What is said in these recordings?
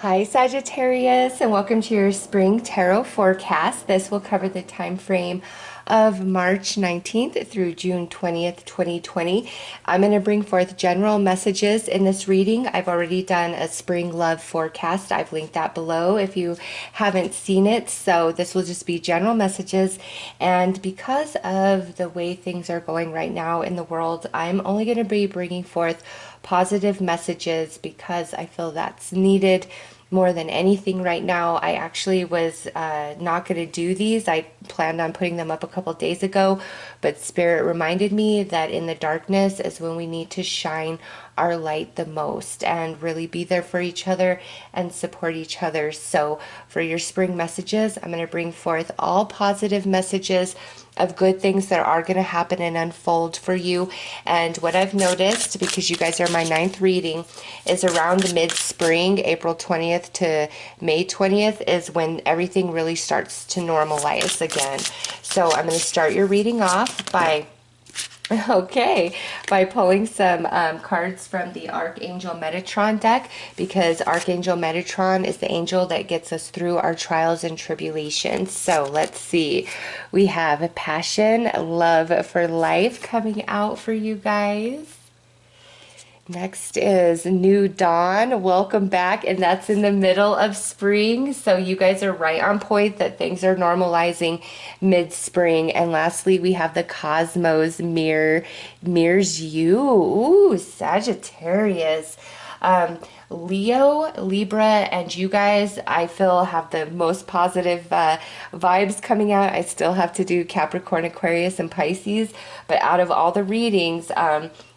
Hi Sagittarius, and welcome to your spring tarot forecast. This will cover the time frame of March 19th through June 20th, 2020. I'm going to bring forth general messages in this reading. I've already done a spring love forecast. I've linked that below if you haven't seen it. So this will just be general messages. And because of the way things are going right now in the world, I'm only going to be bringing forth positive messages because I feel that's needed more than anything right now. I actually was not going to do these. I planned on putting them up a couple days ago, but Spirit reminded me that in the darkness is when we need to shine our light the most and really be there for each other and support each other. So for your spring messages, I'm going to bring forth all positive messages of good things that are going to happen and unfold for you. And what I've noticed, because you guys are my ninth reading, is around mid-spring, April 20th to May 20th, is when everything really starts to normalize again. So I'm going to start your reading off by by pulling some cards from the Archangel Metatron deck, because Archangel Metatron is the angel that gets us through our trials and tribulations. So let's see. We have passion, love for life coming out for you guys. Next is New Dawn. Welcome back. And that's in the middle of spring. So you guys are right on point that things are normalizing mid-spring. And lastly, we have the Cosmos mirrors you. Ooh, Sagittarius. Leo, Libra, and you guys, I feel, have the most positive vibes coming out. I still have to do Capricorn, Aquarius, and Pisces. But out of all the readings,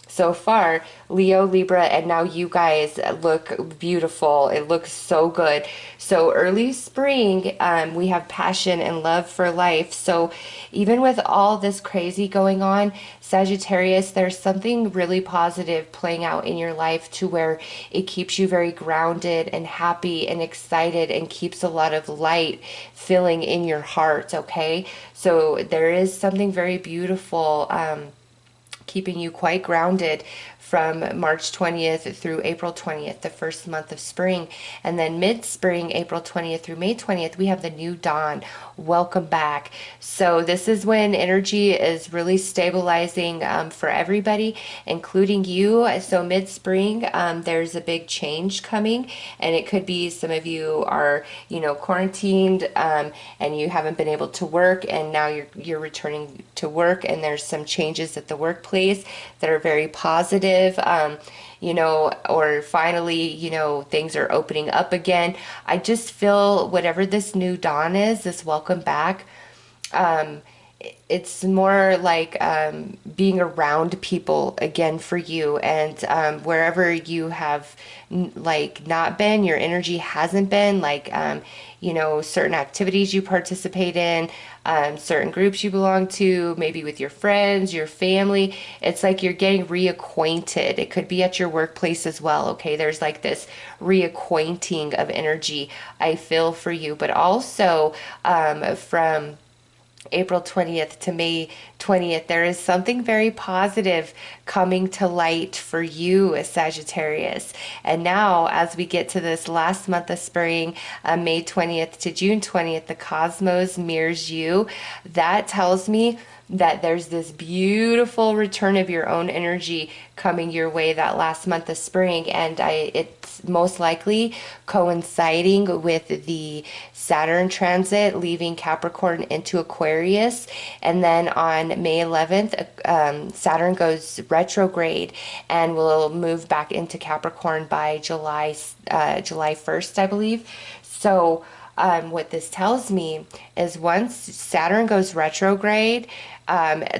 so far, Leo, Libra, and now you guys look beautiful. It looks so good. So early spring, we have passion and love for life. So even with all this crazy going on, Sagittarius, there's something really positive playing out in your life to where it keeps you very grounded and happy and excited and keeps a lot of light filling in your heart, okay? So there is something very beautiful keeping you quite grounded from March 20th through April 20th, the first month of spring. And then mid-spring, April 20th through May 20th, we have the new dawn. Welcome back. So this is when energy is really stabilizing for everybody, including you. So mid-spring, there's a big change coming, and it could be some of you are, quarantined, and you haven't been able to work, and now you're returning to work, and there's some changes at the workplace that are very positive. Or finally, things are opening up again. I just feel whatever this new dawn is, this welcome back, it's more like being around people again for you, and wherever you have not been, your energy hasn't been, certain activities you participate in, certain groups you belong to, maybe with your friends, your family. It's like you're getting reacquainted. It could be at your workplace as well, okay? There's like this reacquainting of energy I feel for you, but also from April 20th to May 20th, there is something very positive coming to light for you, Sagittarius. And now, as we get to this last month of spring, May 20th to June 20th, the cosmos mirrors you. That tells me that there's this beautiful return of your own energy coming your way that last month of spring, and it's most likely coinciding with the Saturn transit leaving Capricorn into Aquarius. And then on May 11th, Saturn goes retrograde and will move back into Capricorn by July 1st, I believe. So what this tells me is once Saturn goes retrograde,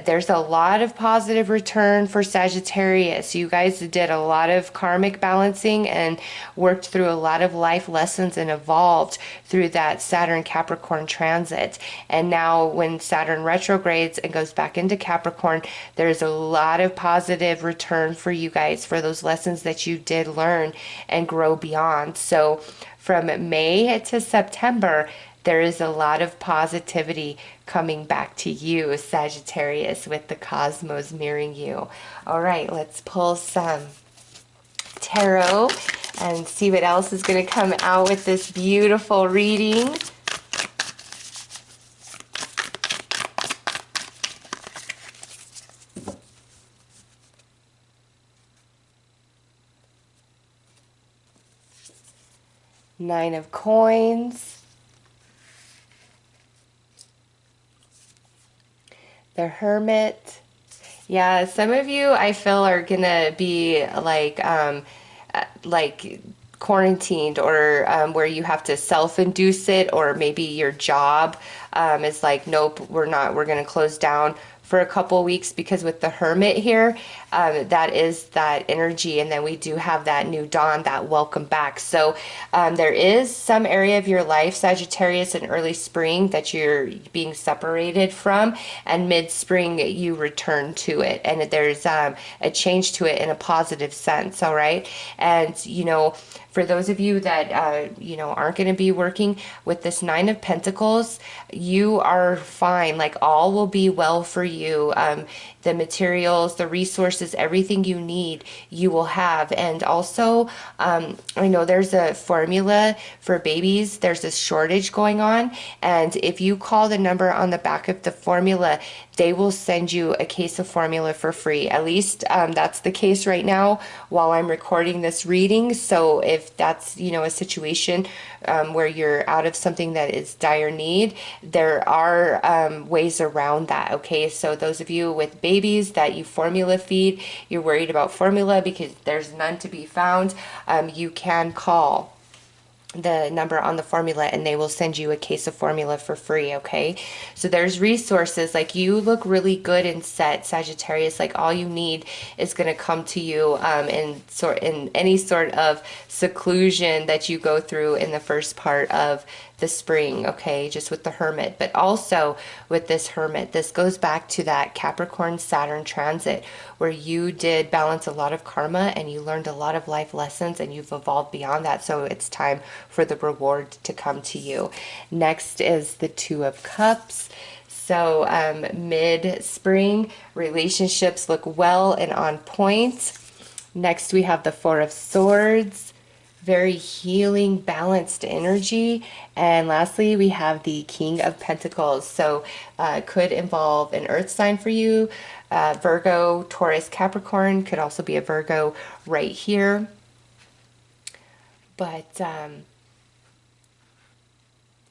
there's a lot of positive return for Sagittarius. You guys did a lot of karmic balancing and worked through a lot of life lessons and evolved through that Saturn Capricorn transit. And now when Saturn retrogrades and goes back into Capricorn, there's a lot of positive return for you guys for those lessons that you did learn and grow beyond. So from May to September, there is a lot of positivity coming back to you, Sagittarius, with the cosmos mirroring you. All right, let's pull some tarot and see what else is going to come out with this beautiful reading. Nine of Coins. The Hermit. Yeah, some of you I feel are gonna be like quarantined, or where you have to self-induce it, or maybe your job is like, nope, we're gonna close down for a couple weeks, because with the Hermit here, that is that energy, and then we do have that new dawn, that welcome back. So there is some area of your life, Sagittarius, in early spring that you're being separated from, and mid-spring you return to it, and there's a change to it in a positive sense. All right, and for those of you that aren't going to be working with this Nine of Pentacles, you are fine. Like, all will be well for you. The materials, the resources, everything you need, you will have. And also, I know there's a formula for babies. There's a shortage going on. And if you call the number on the back of the formula, they will send you a case of formula for free. At least that's the case right now while I'm recording this reading. So if that's, a situation where you're out of something that is dire need, there are ways around that. Okay, so those of you with babies that you formula feed, you're worried about formula because there's none to be found, you can call the number on the formula and they will send you a case of formula for free. Okay, so there's resources. Like, you look really good and set, Sagittarius. Like, all you need is going to come to you in any sort of seclusion that you go through in the first part of the spring. Okay, just with the Hermit, but also with this Hermit, this goes back to that Capricorn Saturn transit, where you did balance a lot of karma and you learned a lot of life lessons and you've evolved beyond that. So it's time for the reward to come to you. Next is the Two of Cups. So mid-spring, relationships look well and on point. Next we have the Four of Swords. Very healing, balanced energy. And lastly, we have the King of Pentacles. So could involve an earth sign for you. Virgo, Taurus, Capricorn. Could also be a Virgo right here. But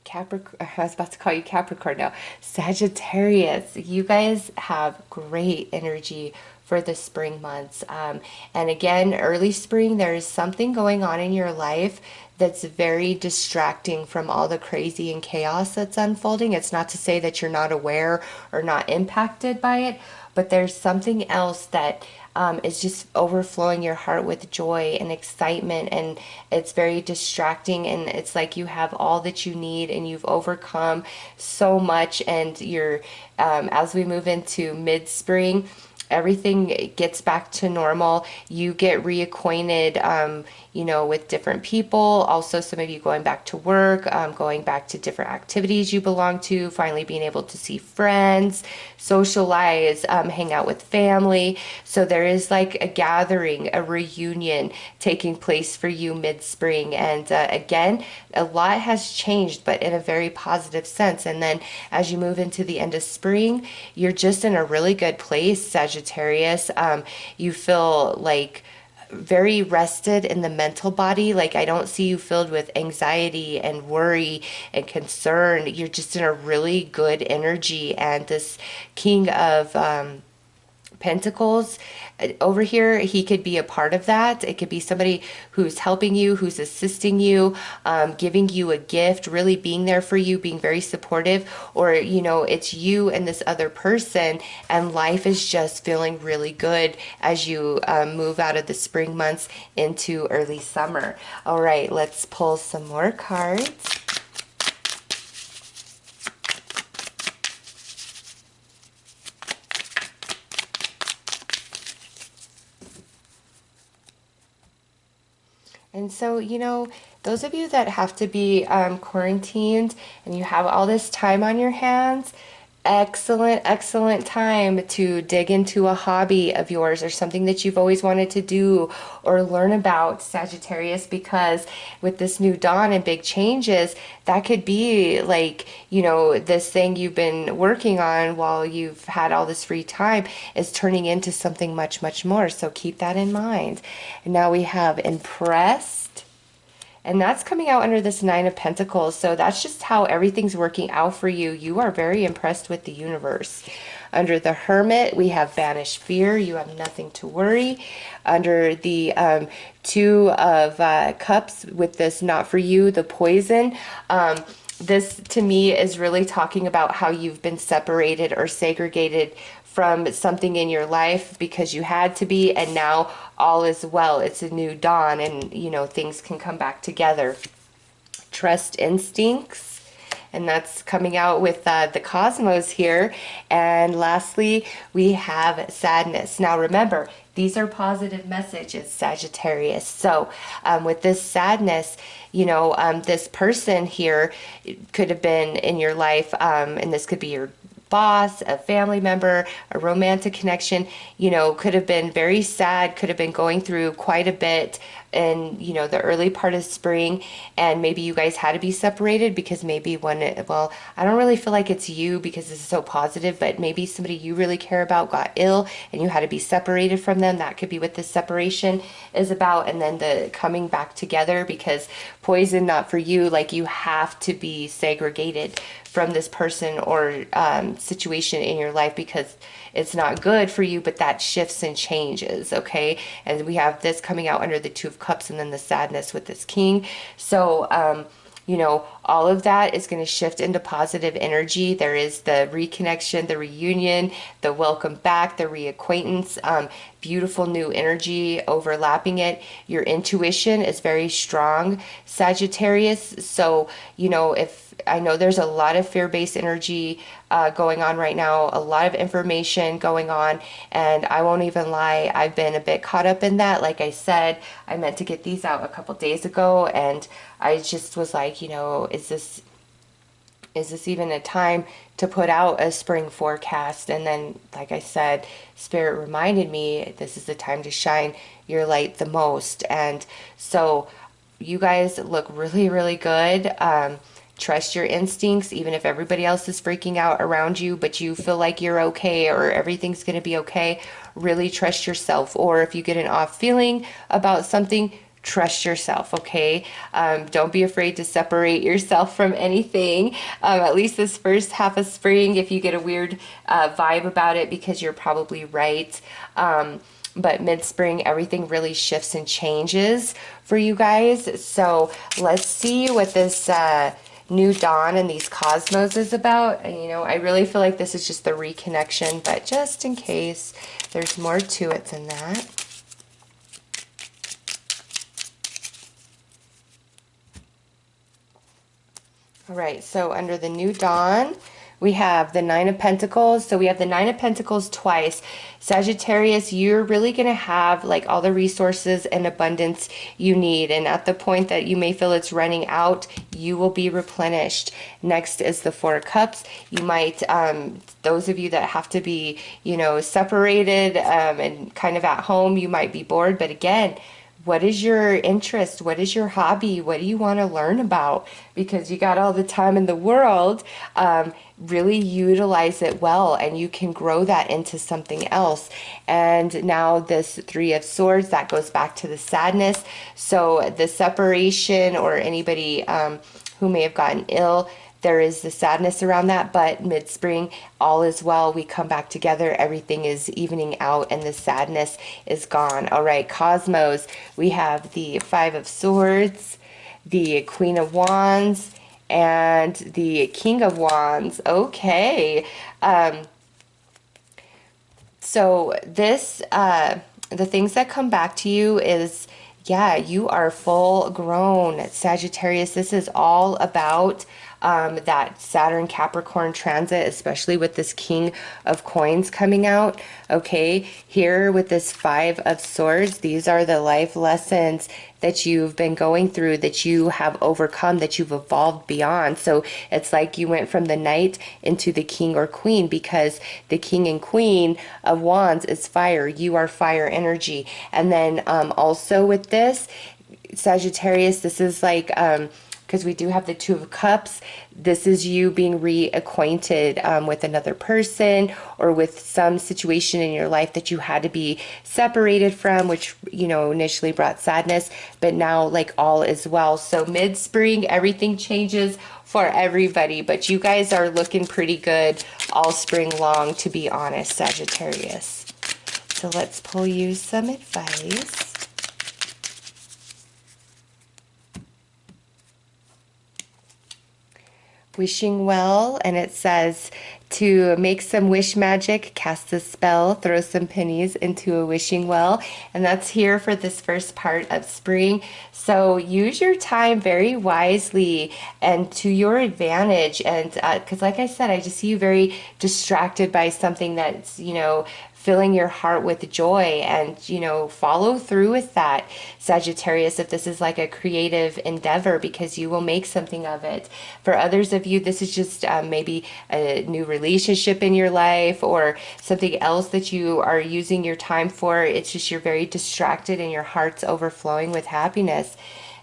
Capricorn, I was about to call you Capricorn now. Sagittarius, you guys have great energy for the spring months. And again, early spring, there is something going on in your life that's very distracting from all the crazy and chaos that's unfolding. It's not to say that you're not aware or not impacted by it, but there's something else that is just overflowing your heart with joy and excitement, and it's very distracting, and it's like you have all that you need and you've overcome so much, and you're as we move into mid-spring, everything gets back to normal. You get reacquainted, with different people. Also, some of you going back to work, going back to different activities you belong to, finally being able to see friends, socialize, hang out with family. So there is like a gathering, a reunion taking place for you mid-spring. And again, a lot has changed, but in a very positive sense. And then as you move into the end of spring, you're just in a really good place, Sagittarius. You feel like very rested in the mental body. Like, I don't see you filled with anxiety and worry and concern. You're just in a really good energy. And this King of Pentacles over here, he could be a part of that. It could be somebody who's helping you, who's assisting you, giving you a gift, really being there for you, being very supportive, or it's you and this other person, and life is just feeling really good as you move out of the spring months into early summer. All right, let's pull some more cards. And so, those of you that have to be quarantined and you have all this time on your hands, Excellent, excellent time to dig into a hobby of yours or something that you've always wanted to do or learn about, Sagittarius, because with this new dawn and big changes, that could be like, this thing you've been working on while you've had all this free time is turning into something much, much more. So keep that in mind. And now we have impressed. And that's coming out under this Nine of Pentacles. So that's just how everything's working out for you. You are very impressed with the universe. Under the Hermit, we have banished fear. You have nothing to worry. Under the Two of Cups with this not for you, the poison. This to me is really talking about how you've been separated or segregated from something in your life because you had to be, and now all is well. It's a new dawn, and things can come back together. Trust instincts, and that's coming out with the cosmos here. And lastly, we have sadness. Now remember, these are positive messages, Sagittarius. So with this sadness, this person here could have been in your life, and this could be your boss, a family member, a romantic connection, could have been very sad, could have been going through quite a bit in, the early part of spring, and maybe you guys had to be separated because maybe well, I don't really feel like it's you because this is so positive, but maybe somebody you really care about got ill and you had to be separated from them. That could be what this separation is about. And then the coming back together, because poison, not for you, like you have to be segregated from this person or situation in your life because it's not good for you, but that shifts and changes, okay? And we have this coming out under the Two of Cups and then the sadness with this King. So, all of that is going to shift into positive energy. There is the reconnection, the reunion, the welcome back, the reacquaintance, beautiful new energy overlapping it. Your intuition is very strong, Sagittarius. So, if I know there's a lot of fear-based energy going on right now, a lot of information going on, and I won't even lie, I've been a bit caught up in that. Like I said, I meant to get these out a couple days ago, and I just was like, is this even a time to put out a spring forecast? And then, like I said, Spirit reminded me this is the time to shine your light the most. And so you guys look really, really good. Trust your instincts, even if everybody else is freaking out around you, but you feel like you're okay or everything's going to be okay. Really trust yourself. Or if you get an off feeling about something, trust yourself, okay? Don't be afraid to separate yourself from anything. At least this first half of spring, if you get a weird vibe about it, because you're probably right. But mid-spring, everything really shifts and changes for you guys. So let's see what this new dawn and these cosmos is about. And, I really feel like this is just the reconnection, but just in case, there's more to it than that. All right, so under the new dawn, we have the Nine of Pentacles. So we have the Nine of Pentacles twice. Sagittarius, you're really going to have like all the resources and abundance you need. And at the point that you may feel it's running out, you will be replenished. Next is the Four of Cups. You might, those of you that have to be, separated and kind of at home, you might be bored. But again, what is your interest? What is your hobby? What do you want to learn about? Because you got all the time in the world. Really utilize it well, and you can grow that into something else. And now this Three of Swords, that goes back to the sadness. So the separation, or anybody who may have gotten ill, there is the sadness around that, but mid-spring, all is well. We come back together. Everything is evening out, and the sadness is gone. All right, Cosmos, we have the Five of Swords, the Queen of Wands, and the King of Wands. Okay. So this, the things that come back to you is, yeah, you are full grown, Sagittarius. This is all about that Saturn Capricorn transit, especially with this King of Coins coming out. Okay, here with this Five of Swords, these are the life lessons that you've been going through, that you have overcome, that you've evolved beyond. So it's like you went from the Knight into the King or Queen, because the King and Queen of Wands is fire. You are fire energy. And then also with this, Sagittarius, this is like, because we do have the Two of Cups, this is you being reacquainted with another person, or with some situation in your life that you had to be separated from, which, you know, initially brought sadness, but now like all is well. So mid-spring, everything changes for everybody, but you guys are looking pretty good all spring long, to be honest, Sagittarius. So let's pull you some advice. Wishing well, and it says to make some wish magic, cast a spell, throw some pennies into a wishing well, and that's here for this first part of spring. So use your time very wisely and to your advantage, and because like I said, I just see you very distracted by something that's, you know, filling your heart with joy, and, you know, follow through with that, Sagittarius, if this is like a creative endeavor, because you will make something of it. For others of you, this is just maybe a new relationship in your life, or something else that you are using your time for. It's just you're very distracted and your heart's overflowing with happiness.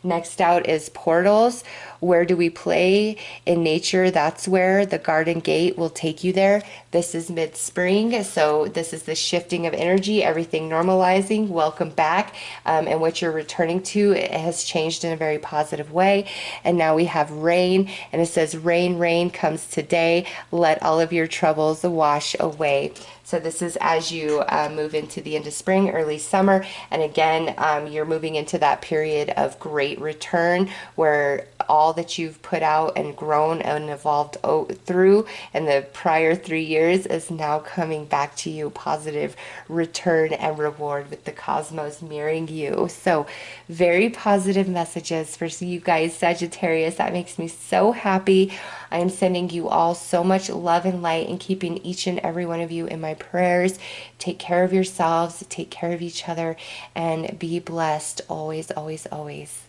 Next out is portals. Where do we play? In nature, that's where the garden gate will take you there. This is mid-spring, so this is the shifting of energy, everything normalizing. Welcome back. And what you're returning to, it has changed in a very positive way. And now we have rain, and it says, rain, rain comes today. Let all of your troubles wash away. So this is as you move into the end of spring, early summer. And again, you're moving into that period of great return, where all that you've put out and grown and evolved through in the prior 3 years is now coming back to you. Positive return and reward with the cosmos mirroring you. So very positive messages for you guys, Sagittarius. That makes me so happy. I am sending you all so much love and light, and keeping each and every one of you in my prayers. Take care of yourselves, take care of each other, and be blessed always, always, always.